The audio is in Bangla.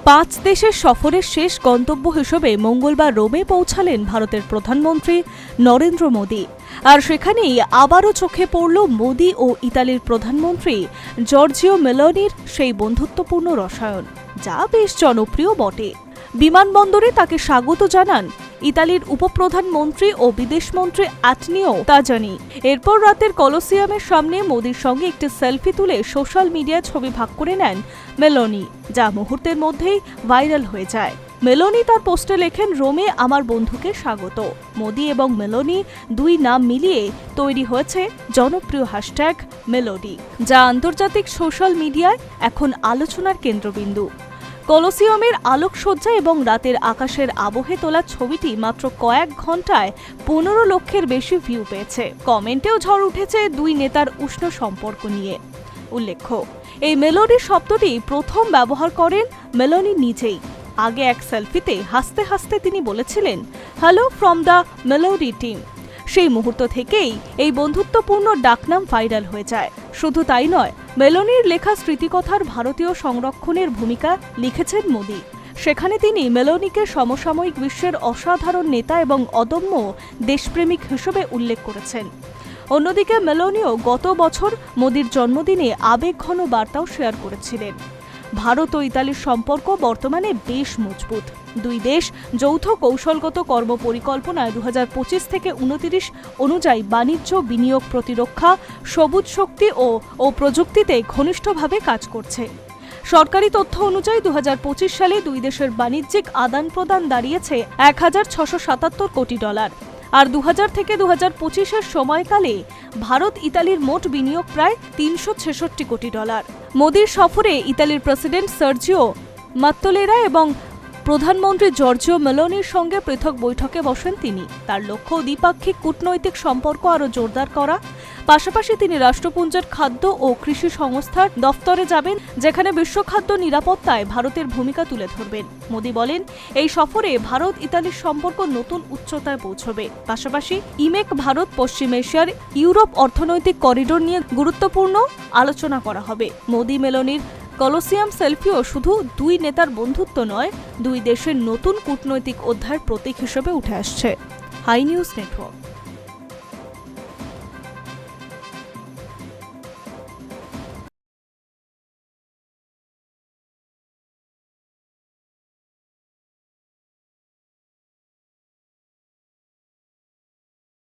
5 দেশের সফরের শেষ গন্তব্য হিসেবে মঙ্গলবার রোমে পৌঁছালেন ভারতের প্রধানমন্ত্রী নরেন্দ্র মোদী। আর সেখানেই আবারও চোখে পড়ল মোদী ও ইতালির প্রধানমন্ত্রী জর্জিও মেলোনির সেই বন্ধুত্বপূর্ণ রসায়ন, যা বেশ জনপ্রিয় বটে। বিমানবন্দরে তাকে স্বাগত জানান ইতালির উপপ্রধানমন্ত্রী ও বিদেশমন্ত্রী অ্যান্টনিও তাজানি। এরপর রাতের কলোসিয়ামের সামনে মোদির সঙ্গে একটি সেলফি তুলে সোশ্যাল মিডিয়ায় ছবি ভাগ করে নেন মেলোনি, যা মুহূর্তের মধ্যেই ভাইরাল হয়ে যায়। মেলোনি তার পোস্টে লেখেন, রোমে আমার বন্ধুকে স্বাগত। মোদি এবং মেলোনি দুই নাম মিলিয়ে তৈরি হয়েছে জনপ্রিয় হ্যাশট্যাগ মেলোডি, যা আন্তর্জাতিক সোশ্যাল মিডিয়ায় এখন আলোচনার কেন্দ্রবিন্দু। কলোসিয়ামের আলোকসজ্জা এবং রাতের আকাশের আবহে তোলা ছবিটি মাত্র কয়েক ঘন্টায় 15 লক্ষের বেশি ভিউ পেয়েছে। কমেন্টেও ঝড় উঠেছে দুই নেতার উষ্ণ সম্পর্ক নিয়ে। উল্লেখ্য, এই মেলোডি শব্দটি প্রথম ব্যবহার করেন মেলোনি নিজেই। আগে এক সেলফিতে হাসতে হাসতে তিনি বলেছিলেন, hello from the melody team. সেই মুহূর্ত থেকেই এই বন্ধুত্বপূর্ণ ডাকনাম ভাইরাল হয়ে যায়। শুধু তাই নয়, মেলোনির লেখা স্মৃতিকথার ভারতীয় সংরক্ষণের ভূমিকা লিখেছেন মোদি। সেখানে তিনি মেলোনিকে সমসাময়িক বিশ্বের অসাধারণ নেতা এবং অদম্য দেশপ্রেমিক হিসেবে উল্লেখ করেছেন। অন্যদিকে মেলোনিও গত বছর মোদির জন্মদিনে আবেগঘন বার্তাও শেয়ার করেছিলেন। ভারত ও ইতালির সম্পর্ক বর্তমানে বেশ মজবুত। দুই দেশ যৌথ কৌশলগত কর্মপরিকল্পনায় 2025 থেকে 29 অনুযায়ী বাণিজ্য, বিনিয়োগ, প্রতিরক্ষা, সবুজ শক্তি ও প্রযুক্তিতে ঘনিষ্ঠভাবে কাজ করছে। সরকারি তথ্য অনুযায়ী 2025 সালে দুই দেশের বাণিজ্যিক আদান প্রদান দাঁড়িয়েছে $1,677 কোটি। আর 2000 থেকে 2025-এর সময়কালে ভারত ইতালির মোট বিনিয়োগ প্রায় $366 কোটি। মোদির সফরে ইতালির প্রেসিডেন্ট সার্জিও মাত্তোরেরা এবং প্রধানমন্ত্রী জর্জিও মেলোনির সঙ্গে পৃথক বৈঠকে বসেন তিনি। তার লক্ষ্য দ্বিপাক্ষিক কূটনৈতিক সম্পর্ক আরও জোরদার করা। পাশাপাশি তিনি রাষ্ট্রপুঞ্জের খাদ্য ও কৃষি সংস্থার দফতরে যাবেন, যেখানে বিশ্ব খাদ্য নিরাপত্তায় ভারতের ভূমিকা তুলে ধরবেন। মোদি বলেন, এই সফরে ভারত ইতালির সম্পর্ক নতুন উচ্চতায় পৌঁছবে। পাশাপাশি ইমেক ভারত পশ্চিম এশিয়ার ইউরোপ অর্থনৈতিক করিডোর নিয়ে গুরুত্বপূর্ণ আলোচনা করা হবে। মোদি মেলোনির কলোসিয়াম সেলফিও শুধু দুই নেতার বন্ধুত্ব নয়, দুই দেশের নতুন কূটনৈতিক অধ্যায়ের প্রতীক হিসেবে উঠে আসছে। Hi News network.